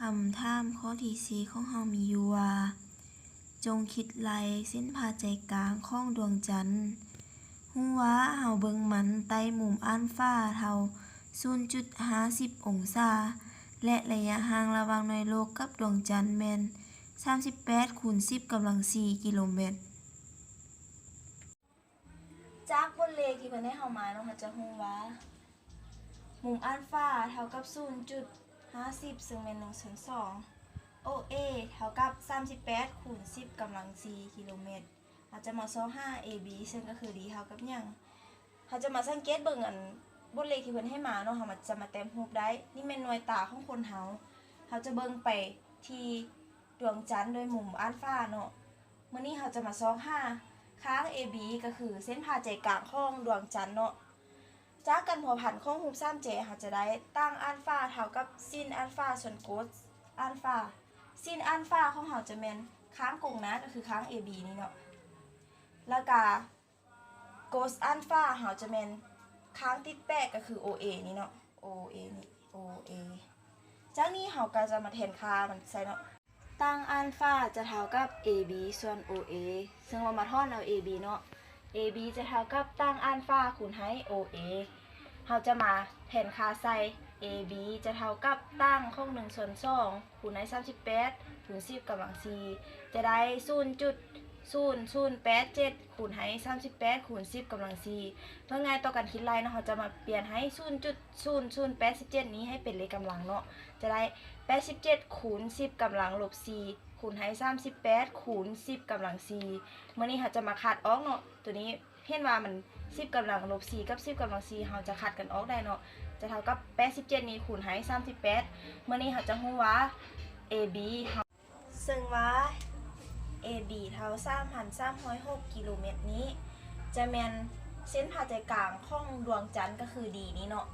คำถามข้อที่สี่ของเฮามีอยู่ว่าจงคิดไล่เส้นผ่าใจกลางของดวงจันทร์รู้ว่าเฮาเบิ่งมันใต้มุมอัลฟาเท่า 0.50 องศาและระยะห่างระหว่างหน่วยโลกกับดวงจันทร์แม่น38 คูณ 10 กำลัง 4 กิโลเมตรจากบทเลขที่เพิ่นให้เฮามาเนาะมันจะรู้ว่ามุมอัลฟาเท่ากับ 0.50 ซึ่งแม่น1ส่วน2 OA เท่ากับ38 คูณ 10 กำลัง 4 กิโลเมตรเราจะมา25 AB ซึ่งก็คือ d เท่ากับหยังเราจะมาสังเกตเบิ่งอันบทเลขที่เพิ่นให้มาเนาะเราจะมาแต้มรูปได้นี่แม่นหน่วยตาของคนเราจะเบิ่งไปที่ดวงจันทร์โดยมุมอัลฟาเนาะมื้อนี้เราจะมา25ค้าง AB ก็คือเส้นผ่าใจกลางของดวงจันทร์เนาะจากการผัวพันของรูป 3J เราจะได้ตั้งอัลฟาเท่ากับซินอัลฟาส่วนโคสอัลฟาซินอัลฟาของเราจะแม่นค้างกงนะก็คือค้าง AB นี่เนาะแล้วก็โกสอัลฟาเราจะแม่นค้างติดแปะก็คือ OA นี่เนาะ OA นี่ OA จากนี้เราก็จะมาแทนค่ามันใส่เนาะตั้งอัลฟาจะเท่ากับ AB ส่วน OA ซึ่งเรามาทอนเอา AB เนาะ AB จะเท่ากับตั้งอัลฟาคูณให้ OA เราจะมาแทนค่าใส่ AB จะเท่ากับตั้งของ1ส่วน2คูณให้38คูณ10กำลัง4จะได้0.0087คูณให้38คูณ10กำลัง4เพื่อง่ายต่อการคิดไล่เนาะเราจะมาเปลี่ยนให้ 0.0087 นี้ให้เป็นเลขกำลังเนาะจะได้87คูณ10กำลังลบ4คูณให้38คูณ10กำลัง4เมื่อนี้เราจะมาคัดออกเนาะตัวนี้เห็นว่ามัน10กำลังลบ4กับ10กำลัง4เราจะคัดกันออกได้เนาะจะเท่ากับ87นี้คูณให้38เมื่อนี้เราจะรู้ว่า AB ซึ่งว่า AB เท่า 3,306 กิโลเมตรนี้จะแม่นเส้นผ่าใจกลางของดวงจันทร์ก็คือ D นี้เนาะ